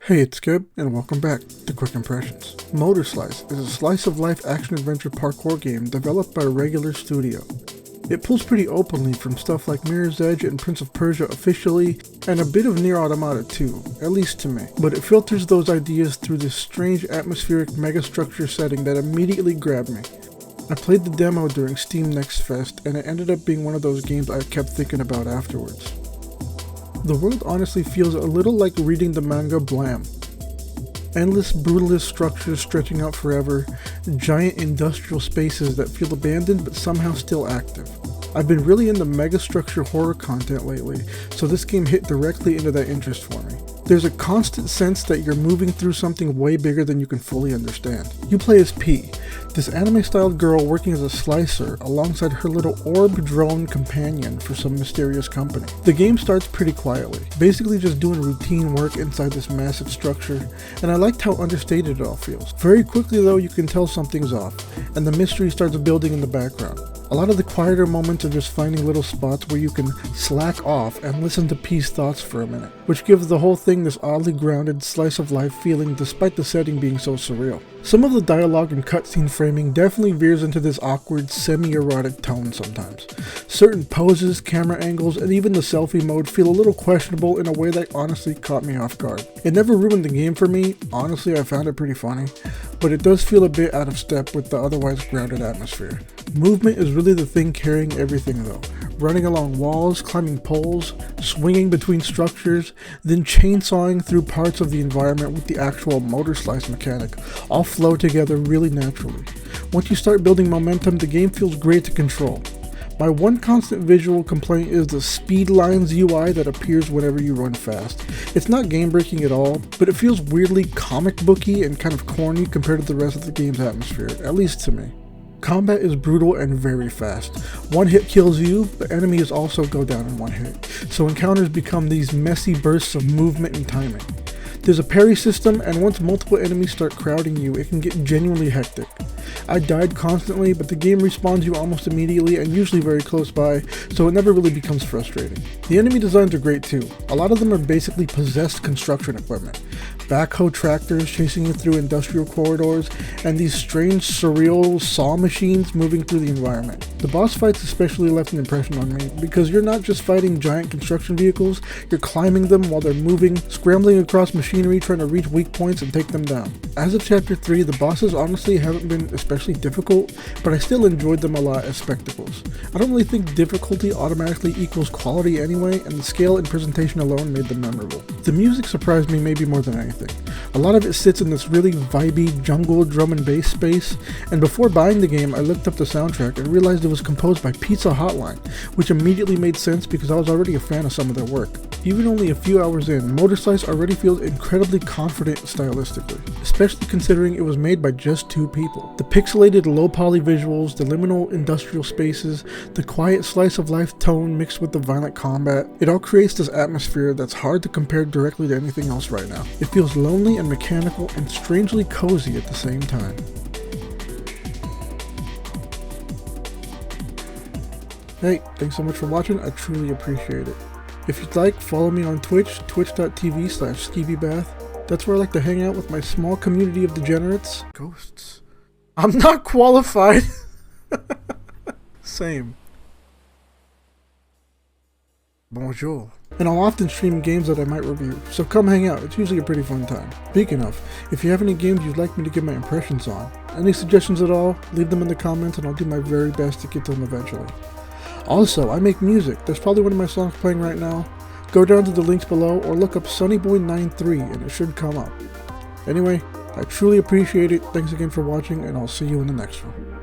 Hey, it's Skip, and welcome back to Quick Impressions. MOTORSLICE is a slice-of-life action-adventure parkour game developed by Regular Studio. It pulls pretty openly from stuff like Mirror's Edge and Prince of Persia officially, and a bit of Nier Automata too, at least to me. But it filters those ideas through this strange atmospheric megastructure setting that immediately grabbed me. I played the demo during Steam Next Fest, and it ended up being one of those games I kept thinking about afterwards. The world honestly feels a little like reading the manga Blam. Endless brutalist structures stretching out forever, giant industrial spaces that feel abandoned but somehow still active. I've been really into megastructure horror content lately, so this game hit directly into that interest for me. There's a constant sense that you're moving through something way bigger than you can fully understand. You play as P, this anime-styled girl working as a slicer alongside her little orb drone companion for some mysterious company. The game starts pretty quietly, basically just doing routine work inside this massive structure, and I liked how understated it all feels. Very quickly though, you can tell something's off, and the mystery starts building in the background. A lot of the quieter moments are just finding little spots where you can slack off and listen to P's thoughts for a minute, which gives the whole thing this oddly grounded slice of life feeling despite the setting being so surreal. Some of the dialogue and cutscene framing definitely veers into this awkward, semi-erotic tone sometimes. Certain poses, camera angles, and even the selfie mode feel a little questionable in a way that honestly caught me off guard. It never ruined the game for me, honestly I found it pretty funny, but it does feel a bit out of step with the otherwise grounded atmosphere. Movement is really the thing carrying everything though. Running along walls, climbing poles, swinging between structures, then chainsawing through parts of the environment with the actual MOTORSLICE mechanic, all flow together really naturally. Once you start building momentum, the game feels great to control. My one constant visual complaint is the speed lines UI that appears whenever you run fast. It's not game breaking at all, but it feels weirdly comic booky and kind of corny compared to the rest of the game's atmosphere, at least to me. Combat is brutal and very fast. One hit kills you, but enemies also go down in one hit, so encounters become these messy bursts of movement and timing. There's a parry system, and once multiple enemies start crowding you, it can get genuinely hectic. I died constantly, but the game respawns you almost immediately and usually very close by, so it never really becomes frustrating. The enemy designs are great too. A lot of them are basically possessed construction equipment. Backhoe tractors chasing you through industrial corridors, and these strange surreal saw machines moving through the environment. The boss fights especially left an impression on me, because you're not just fighting giant construction vehicles, you're climbing them while they're moving, scrambling across machinery trying to reach weak points and take them down. As of chapter 3, the bosses honestly haven't been especially difficult, but I still enjoyed them a lot as spectacles. I don't really think difficulty automatically equals quality anyway, and the scale and presentation alone made them memorable. The music surprised me maybe more than anything. A lot of it sits in this really vibey jungle drum and bass space, and before buying the game I looked up the soundtrack and realized it was composed by Pizza Hotline, which immediately made sense because I was already a fan of some of their work. Even only a few hours in, MOTORSLICE already feels incredibly confident stylistically, especially considering it was made by just 2 people. The pixelated low-poly visuals, the liminal industrial spaces, the quiet slice-of-life tone mixed with the violent combat, it all creates this atmosphere that's hard to compare directly to anything else right now. It feels lonely and mechanical and strangely cozy at the same time. Hey, thanks so much for watching, I truly appreciate it. If you'd like, follow me on Twitch, twitch.tv/SkeebyBath. That's where I like to hang out with my small community of degenerates. Ghosts. I'm not qualified! Same. Bonjour. And I'll often stream games that I might review, so come hang out, it's usually a pretty fun time. Speaking of, if you have any games you'd like me to give my impressions on, any suggestions at all, leave them in the comments and I'll do my very best to get to them eventually. Also, I make music, there's probably one of my songs playing right now. Go down to the links below or look up SunnyBoy93 and it should come up. Anyway, I truly appreciate it, thanks again for watching and I'll see you in the next one.